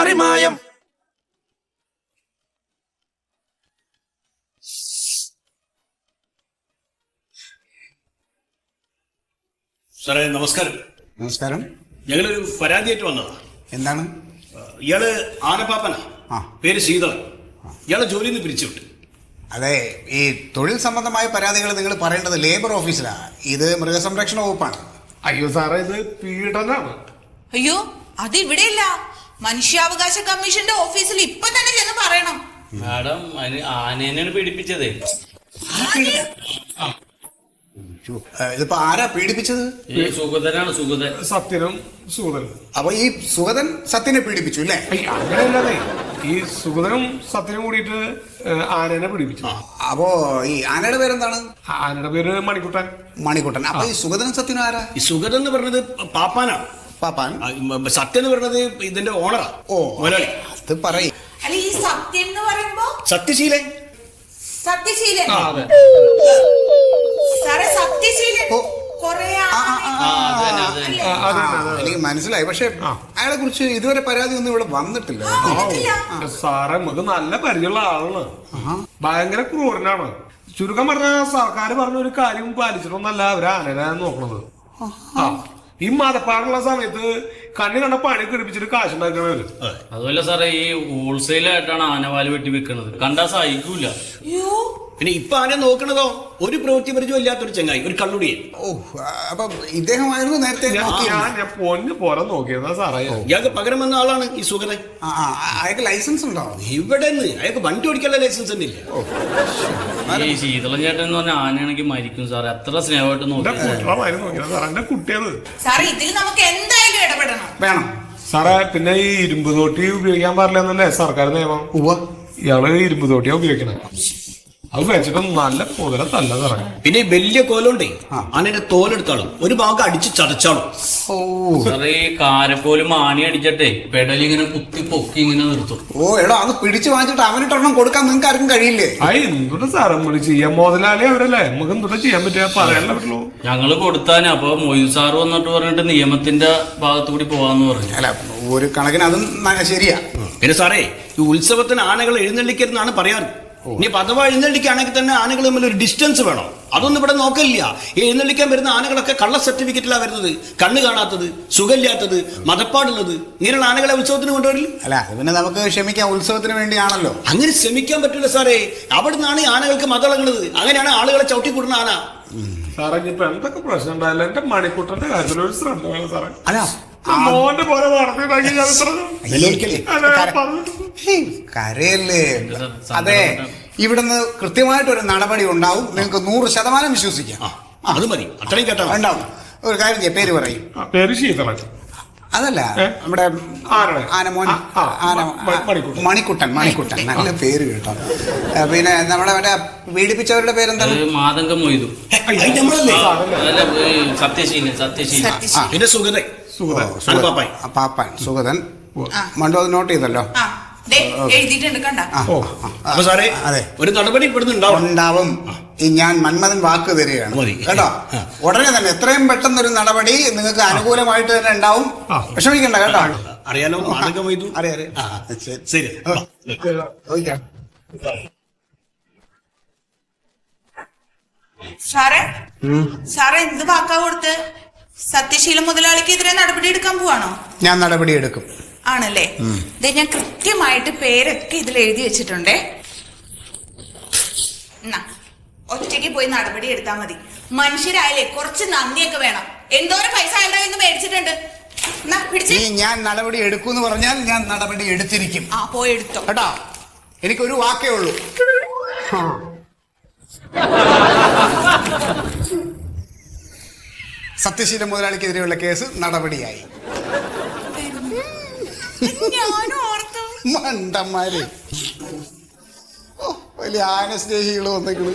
മറിമായം. സാറേ നമസ്കാരം. നമസ്കാരം. ഞങ്ങളൊരു പരാതിയായിട്ട് വന്നതാ. എന്താണ്? ഇയാള് ആനപ്പാപ്പനാ, പേര് ശീതളൻ. ഇയാളെ ജോലിയിൽ നിന്ന് പിരിച്ചുവിട്ടു. അതെ, ഈ തൊഴിൽ സംബന്ധമായ പരാതികൾ നിങ്ങൾ പറയേണ്ടത് ലേബർ ഓഫീസിലാണ്. ഇത് മൃഗസംരക്ഷണ വകുപ്പാണ്. അയ്യോ സാറേ, ഇത് പീഡനാണ്. അയ്യോ, അത് ഇവിടെയില്ല, മനുഷ്യാവകാശ കമ്മീഷന്റെ ഓഫീസിൽ ഇപ്പൊ തന്നെ ചെന്ന് പറയണം. മാഡം ആനേനെയാണ് പീഡിപ്പിച്ചത്. ഇതിപ്പോ ആരാ പീഡിപ്പിച്ചത്? സുഗതനാണ്. സുഗതൻ. സത്യനും സുഗതനും. അപ്പൊ ഈ സുഗതൻ സത്യനെ പീഡിപ്പിച്ചു അല്ലേ? അങ്ങനെയല്ലേ, ഈ സുഗതനും സത്യനും കൂടിയിട്ട് ആനേനെ പീഡിപ്പിച്ചു. അപ്പോ ഈ ആനയുടെ പേരെന്താണ്? ആനയുടെ പേര് മണിക്കുട്ടൻ. മണിക്കുട്ടൻ. അപ്പൊ ഈ സുഗതനും സത്യനും ആരാ? ഈ സുഗതൻ എന്ന് പറഞ്ഞത് പാപ്പാനാണ്. പാപ്പാൻ. സത്യം എന്ന് പറഞ്ഞത് ഇതിന്റെ ഓണറാ. ഓ, മുതലാളി. അത് പറയും. അല്ല, ഈ സത്യം എന്ന് പറയുമ്പോ സത്യശീലൻ. സത്യശീലൻ. സാറേ, സത്യശീലൻ എനിക്ക് മനസ്സിലായി. പക്ഷെ അയാളെ കുറിച്ച് ഇതുവരെ പരാതി ഒന്നും ഇവിടെ വന്നിട്ടില്ല. സാറേ, നമുക്ക് നല്ല പരിചയമുള്ള ആളാണ്. ഭയങ്കര ക്രൂരനാണ്. ചുരുക്കം പറഞ്ഞ സർക്കാർ പറഞ്ഞ ഒരു കാര്യം പാലിച്ചിട്ടൊന്നല്ല അവര് ആനനെ നോക്കണത്. ഈ മതപ്പാടുള്ള സമയത്ത് കണ്ണി കണ്ട പണി കിടിപ്പിച്ചിട്ട് കാശുണ്ടാക്കണവര്. അതുമല്ല സാറേ, ഈ ഹോൾസെയിലായിട്ടാണ് ആനവാല് വെട്ടി വെക്കണത്. കണ്ടാ സഹിക്കൂല. പിന്നെ ഇപ്പൊ ആനെ നോക്കണതോ ഒരു പ്രവൃത്തി പരിചയം ഇല്ലാത്തൊരു ചെങ്ങായി, ഒരു കള്ളുടിയൻ. ഓ, അപ്പൊ ഇദ്ദേഹമായിരുന്നു നേരത്തെ? ഞാൻ പൊന്ന് പോലെ നോക്കിയതാ സാറേ. ഇയാൾക്ക് പകരം വന്ന ആളാണ് ഈ സുഗതൻ. അയാൾക്ക് ലൈസൻസ് ഉണ്ടോ? ഇവിടെ അയാൾക്ക് വണ്ടി ഓടിക്കാനുള്ള ലൈസൻസ് തന്നെ ഇല്ല. ഈ ശീതളൻ ചേട്ടൻ എന്ന് പറഞ്ഞ ആനയാണെങ്കിൽ മരിക്കും സാറേ. അത്ര സ്നേഹമായിട്ട് നോക്കിയത് കുട്ടിയത്. സാറേ, ഇതിൽ നമുക്ക് എന്തായാലും ഇടപെടണം. വേണം സാറേ. പിന്നെ ഈ ഇരുമ്പ് തോട്ടി ഉപയോഗിക്കാൻ പാടില്ല എന്നല്ലേ സർക്കാർ നിയമം. ഇയാള് ഇരുമ്പ് തോട്ടിയാ ഉപയോഗിക്കണേ. അത് വെച്ചിട്ട് നല്ല മുതല തല്ല സാറേ. പിന്നെ വലിയ കോലുണ്ടേ, ആനയുടെ തോലെടുത്താളും ഒരു ഭാഗം അടിച്ച് ചതച്ചാളും. സാറേ, ഈ കാരക്കോല് മാണി അടിച്ചിട്ടേ പെടലിങ്ങനെ കുത്തി പൊക്കി ഇങ്ങനെ നിർത്തും. ഓ എടോ, അത് പിടിച്ചു വാങ്ങിച്ചിട്ട് അവനിട്ടൊരെണ്ണം കൊടുക്കാൻ നിങ്ങൾക്ക് ആർക്കും കഴിയില്ലേ? എന്തുട്ട് സാറേ നമ്മള് ചെയ്യാൻ? മുതലാളി അവരല്ലേ, നമുക്ക് എന്തുട്ടാ ചെയ്യാൻ പറ്റുക? പറയാനല്ലേ പറ്റുള്ളൂ. ഞങ്ങള് കൊടുത്താന്. അപ്പൊ മൊയ്തു സാറ് വന്നിട്ട് പറഞ്ഞിട്ട് നിയമത്തിന്റെ ഭാഗത്തുകൂടി പോവാന്ന് പറഞ്ഞു. അല്ല, ഒരു കണക്കിന് അതും ശരിയാ. പിന്നെ സാറേ, ഈ ഉത്സവത്തിന് ആനകൾ എഴുന്നള്ളിക്കരുതെന്നാണ് പറയാറ്. ഇനി അഥവാ എഴുന്നള്ളിക്കുകയാണെങ്കിൽ തന്നെ ആനകൾ തമ്മിൽ ഒരു ഡിസ്റ്റൻസ് വേണം. അതൊന്നും ഇവിടെ നോക്കില്ല. ഈ എഴുന്നള്ളിക്കാൻ വരുന്ന ആനകളൊക്കെ കള്ള സർട്ടിഫിക്കറ്റിലാണ് വരുന്നത്. കണ്ണ് കാണാത്തത്, സുഖമില്ലാത്തത്, മതപ്പാടുള്ളത്, ഇങ്ങനെയുള്ള ആനകളെ ഉത്സവത്തിന് കൊണ്ടുവരില്ല. അല്ല, അത് പിന്നെ നമുക്ക് ക്ഷമിക്കാം, ഉത്സവത്തിന് വേണ്ടിയാണല്ലോ. അങ്ങനെ ശ്രമിക്കാൻ പറ്റില്ല സാറേ. അവിടെ നിന്നാണ് ഈ ആനകൾക്ക് മതളങ്ങുന്നത്. അങ്ങനെയാണ് ആളുകളെ ചവിട്ടിക്കൂടുന്ന ആന. സാറേ, ഇപ്പൊ എന്തൊക്കെ പ്രശ്നം ഉണ്ടായാലും എന്റെ മണിക്കൂട്ടന്റെ കാര്യത്തിൽ ഒരു ശ്രദ്ധ വേണം സാറേ. അല്ല, മോന്റെ പോലെ കരയല്ലേ. അതെ, ഇവിടുന്ന് കൃത്യമായിട്ടൊരു നടപടി ഉണ്ടാവും. നിങ്ങൾക്ക് 100% വിശ്വസിക്കാം. അത് മതി, അത്രയും കേട്ടോ. ഉണ്ടാവും. ഒരു കാര്യം ചെയ്യാം, പേര് പറയും. പേര് ശീതളൻ. അതല്ല, നമ്മുടെ മണിക്കുട്ടൻ. മണിക്കുട്ടൻ, നല്ല പേര് കേട്ടോ. പിന്നെ നമ്മുടെ മറ്റേ പീഡിപ്പിച്ചവരുടെ പേരെന്താണ്? മാതങ്കം മൊയ്തു. സത്യശീലൻ. സത്യശീലൻ. പിന്നെ സുഗതൻ. പാപ്പാൻ. സുഗതൻ. മണ്ടോ, അത് നോട്ട് ചെയ്തല്ലോ. എഴുതിയിട്ടുണ്ട്, കണ്ട. അപ്പൊ സാറേ, ഒരു നടപടി ഉണ്ടാവും. ഞാൻ മന്മഥൻ വാക്ക് തരികയാണ് കേട്ടോ. ഉടനെ തന്നെ, എത്രയും പെട്ടെന്ന് ഒരു നടപടി നിങ്ങൾക്ക് അനുകൂലമായിട്ട് തന്നെ ഉണ്ടാവും. വിഷമിക്കണ്ട കേട്ടോ. അറിയാലോ, അറിയാം. ശരി. സാറേ, എന്ത് വാക്കാ കൊടുത്ത്? സത്യശീല മുതലാളിക്കെതിരെ നടപടി എടുക്കാൻ പോവാണോ? ഞാൻ നടപടി എടുക്കും. ആണല്ലേ? ഞാൻ കൃത്യമായിട്ട് പേരൊക്കെ ഇതിൽ എഴുതി വെച്ചിട്ടുണ്ടേ. ഒറ്റയ്ക്ക് പോയി നടപടി എടുത്താൽ മതി. മനുഷ്യരായാലേ കുറച്ച് നന്ദിയൊക്കെ വേണം. എന്തോരം പൈസ അയാളുടെ കയ്യിൽ നിന്ന് മേടിച്ചിട്ടുണ്ട്. ഞാൻ നടപടി എടുക്കൂന്ന് പറഞ്ഞാൽ ഞാൻ നടപടി എടുത്തിരിക്കും. പോയി എടുത്തോ കേട്ടോ. എനിക്കൊരു വാക്കേ ഉള്ളൂ. സത്യശീല മുതലാളിക്കെതിരെയുള്ള കേസ് നടപടിയായി. മണ്ടന്മാര്, വലിയ ആന സ്നേഹികൾ വന്നേക്കണ്.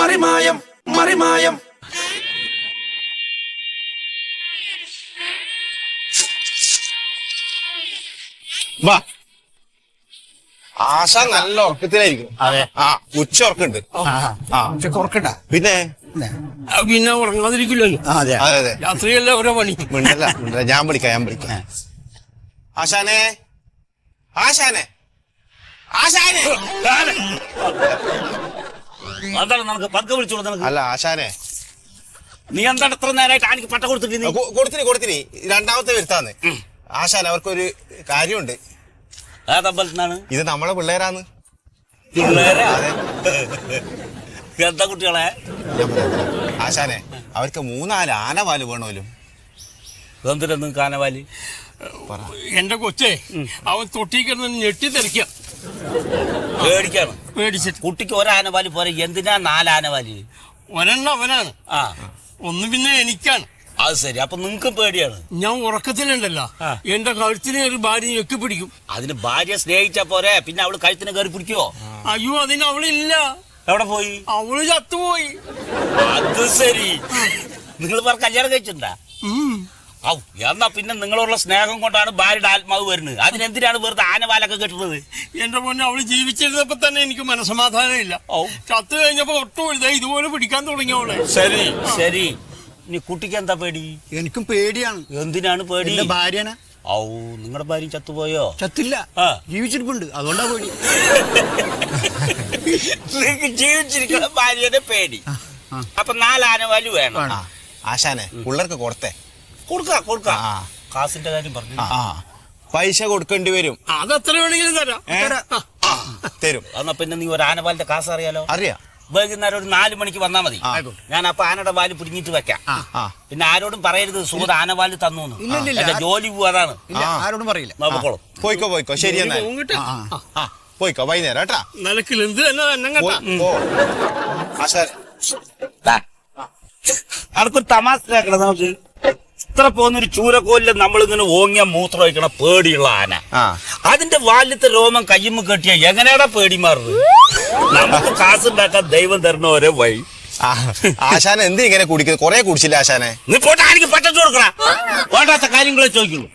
മറിമായം. മറിമായം. വാ, ആശ നല്ല ഉറക്കത്തിലായിരിക്കും. അതെ, ഉച്ച ഉറക്കുണ്ട്. ഉറക്കണ്ട പിന്നെ പിന്നെ ഉറങ്ങാതിരിക്കില്ലല്ലോ. അതെ അതെ, രാത്രിയല്ല ഓരോ പണി. മിണ്ടല്ല, ഞാൻ വിളിക്കാം. ആശാനെ, ആശാനെ ആശാനെ അതാണ് നമുക്ക് പതുക്കെ വിളിച്ചോളൂ നിനക്ക്. അല്ല ആശാനെ നീ എന്താണ് ഇത്ര നേരമായിട്ട് ആനക്ക് പട്ട കൊടുത്തിട്ട് നീ? കൊടുത്തിനി രണ്ടാമത്തെ വരുത്താന്ന്. ആശാൻ അവർക്കൊരു കാര്യമുണ്ട്. ഏതമ്പലത്തിനാണ് ഇത് നമ്മളെ പിള്ളേരാന്ന്. പിള്ളേരെ? എന്താ കുട്ടികളെ? ആശാനെ അവർക്ക് 3-4 ആനവാല് വേണോലും. എന്തിനാ നിങ്ങൾക്ക് ആനവാലി? എന്റെ കൊച്ചേ അവൻ തൊട്ടിക്കിടന്ന് ഞെട്ടിത്തെറിക്കാം പേടിക്കാണ്. പേടിച്ചിട്ട് കുട്ടിക്ക് ഒരാനവാലി പോരെ, എന്തിനാ 4 ആനവാലി? ഒരെണ്ണം അവനാണ്, ആ ഒന്ന് പിന്നെ എനിക്കാണ്. അത് ശരി, അപ്പൊ നിങ്ങൾക്കും പേടിയാണ്. ഞാൻ ഉറക്കത്തിലുണ്ടല്ലോ എന്റെ കഴുത്തിന് ഒരു ഭാര്യ ഞെക്കി പിടിക്കും. അതിന് ഭാര്യ സ്നേഹിച്ചാ പോരെ, പിന്നെ അവള് കഴുത്തിന് കയറി പിടിക്കുവോ? അയ്യോ അതിന് അവളില്ല. എവിടെ പോയി? അവള് ചത്തുപോയി. അത് ശരി, നിങ്ങൾ പറ കല്യാണം കഴിച്ചിട്ടുണ്ടാ? ഔ, എന്നാ പിന്നെ നിങ്ങളോടുള്ള സ്നേഹം കൊണ്ടാണ് ഭാര്യയുടെ ആത്മാവ് വരുന്നത്. അതിനെന്തിനാണ് വെറുതെ ആനവാലൊക്കെ കെട്ടുന്നത്? എന്റെ പൊന്നെ അവള് ജീവിച്ചിരുന്നപ്പോ തന്നെ എനിക്ക് മനസ്സമാധാനം ഇല്ല. ചത്തു കഴിഞ്ഞപ്പോ ഒട്ടും ഇതുപോലെ പിടിക്കാൻ തുടങ്ങിയോളെ. ശരി ശരി, ഇനി കുട്ടിക്ക് എന്താ പേടി? എനിക്കും പേടിയാണ്. എന്തിനാണ് പേടി? ഭാര്യനെ. ഔ, നിങ്ങളുടെ ഭാര്യ ചത്തുപോയോ? ചത്തില്ല, ജീവിച്ചിരിപ്പുണ്ട്, അതുകൊണ്ടാ പേടി. നിങ്ങൾക്ക് ജീവിച്ചിരിക്കുന്ന ഭാര്യയുടെ പേടി. അപ്പൊ 4 ആനവാലി വേണം. ആശാനെ പിള്ളേർക്ക് കൊടുത്തേ. കൊടുക്ക. കാസിന്റെ കാര്യം പറഞ്ഞു. പൈസ കൊടുക്കേണ്ടി വരും. അതെത്ര വേണമെങ്കിലും തരാം. തരും. എന്നാ പിന്നെ നീ ഒരു ആനവാലിന്റെ കാസ് അറിയാലോ? അറിയാം. വൈകുന്നേരം ഒരു 4 മണിക്ക് വന്നാ മതി. ഞാൻ അപ്പൊ ആനയുടെ വാല് പിടിഞ്ഞിട്ട് വെക്കാം. പിന്നെ ആരോടും പറയരുത് സുഹൃത്ത് ആനവാല് തന്നു. എന്റെ ജോലി പോവാതാണ്. ആരോടും പറയില്ല. നോക്കോളൂ. പോയിക്കോ ശരി എന്നാ. പോയിക്കോ വൈകുന്നേരം കേട്ടാ. നിലക്കിൽ എന്ത് തന്നെ ആശാൻ അതൊരു തമാശ നമുക്ക്. ഇത്ര പോകുന്നൊരു ചൂരക്കോലില് നമ്മളിങ്ങനെ ഓങ്ങിയ മൂത്രം ഒഴിക്കണ പേടിയുള്ള ആന, അതിന്റെ വാലിലത്തെ രോമം കയ്യുമ്മ കെട്ടിയ എങ്ങനെയാടാ പേടി മാറുന്നത്? നമുക്ക് കാസുണ്ടാക്കാൻ ദൈവം തരണ ഓരോ വഴി. ആശാന എന്ത് ഇങ്ങനെ കുടിക്കുന്നത്? കൊറേ കുടിച്ചില്ല ആശാനെ. നീ പോട്ടെ, ആർക്ക് പറ്റച്ചു കൊടുക്കണ വേണ്ടാത്ത കാര്യങ്ങളെ ചോദിക്കുള്ളൂ.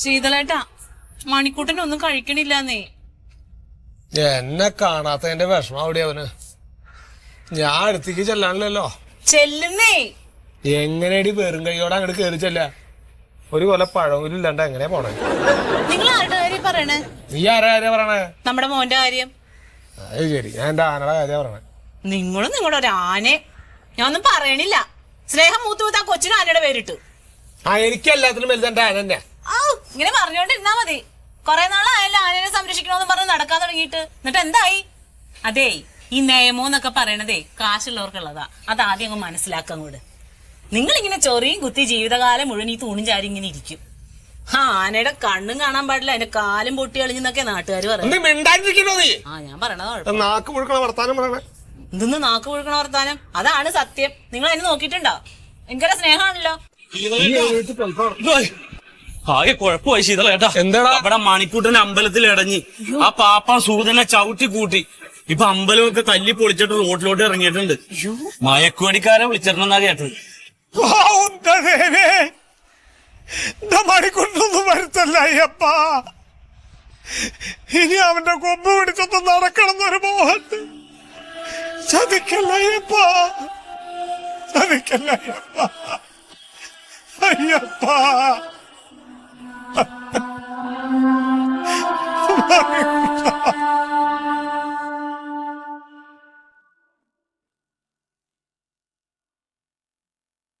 ശീതളേട്ടാ, മണിക്കൂട്ടനൊന്നും കഴിക്കണില്ലെന്നേ. എന്നെ കാണാത്തതിന്റെ വിഷമം അവിടെ അവന്. ഞാൻ അടുത്തേക്ക് ചെല്ലാനില്ലല്ലോ. ചെല്ലുന്നേ. എങ്ങനെയടി പേരും കൈയോടെ അങ്ങോട്ട് കയറി ചെല്ല? ഒരു കൊല പഴവും ഇല്ലാണ്ട് എങ്ങനെയാ പോണേ? നിങ്ങൾ ആരുടെ കാര്യം പറയണേ? നീ ആരാ പറയണേ? നമ്മുടെ മോന്റെ കാര്യം. അത് ശരി, ഞാൻ എന്റെ ആനയുടെ കാര്യം പറയണേ. നിങ്ങളും നിങ്ങളുടെ ഒരു ആനെ. ഞാനൊന്നും പറയണില്ല. സ്നേഹം മൂത്ത് ആ കൊച്ചിനും ആനയുടെ പേരിട്ടു. എനിക്ക് എല്ലാത്തിനും വലുത് എന്റെ ആന തന്നെ. ഇങ്ങനെ പറഞ്ഞോണ്ടിരുന്നാ മതി. കൊറേ നാളായല്ലോ ആനനെ സംരക്ഷിക്കണമെന്ന് പറഞ്ഞ് നടക്കാൻ തുടങ്ങിയിട്ട്. എന്നിട്ട് എന്തായി? അതേ, ഈ നിയമം എന്നൊക്കെ പറയണതേ കാശുള്ളവർക്കുള്ളതാ. അതാദ്യം അങ്ങ് മനസ്സിലാക്കാൻ കൂടെ. നിങ്ങളിങ്ങനെ ചൊറിയും കുത്തി ജീവിതകാലം മുഴുവൻ ഈ തൂണും ചാരി ഇങ്ങനെ ഇരിക്കും. ആനയുടെ കണ്ണും കാണാൻ പാടില്ല, അതിന്റെ കാലും പൊട്ടി കളിഞ്ഞെന്നൊക്കെ നാട്ടുകാർ പറയും. ഞാൻ പറയണത് നാക്ക് മുഴുക്കണ വർത്താനം പറയണേ. എന്തെന്ന് നാക്ക് മുഴുക്കണ വർത്താനം? അതാണ് സത്യം. നിങ്ങൾ അതിന് നോക്കിയിട്ടുണ്ടോ? ഭയങ്കര സ്നേഹമാണല്ലോ. ആകെ കുഴപ്പമായി ശീതളേട്ടാ. എന്താടാ? അവിടെ മണിക്കൂട്ടൻ അമ്പലത്തിൽ ഇടഞ്ഞ് ആ പാപ്പ സൂതനെ ചവിട്ടി കൂട്ടി. ഇപ്പൊ അമ്പലമൊക്കെ തല്ലി പൊളിച്ചിട്ട് റോഡിലോട്ട് ഇറങ്ങിയിട്ടുണ്ട്. മയക്കുവടിക്കാരെ വിളിച്ചിട്ടുണ്ടെന്നാ കേട്ടത്. മണിക്കൂട്ടൊന്നും വരുത്തല്ല അയ്യപ്പ. ഇനി അവന്റെ കൊമ്പ് പിടിച്ചൊന്ന് നടക്കണമെന്നൊരു മോഹൻ. ചതിക്കല്ല അയ്യപ്പ, ചതിക്കല്ല അയ്യപ്പ, അയ്യപ്പ. ആ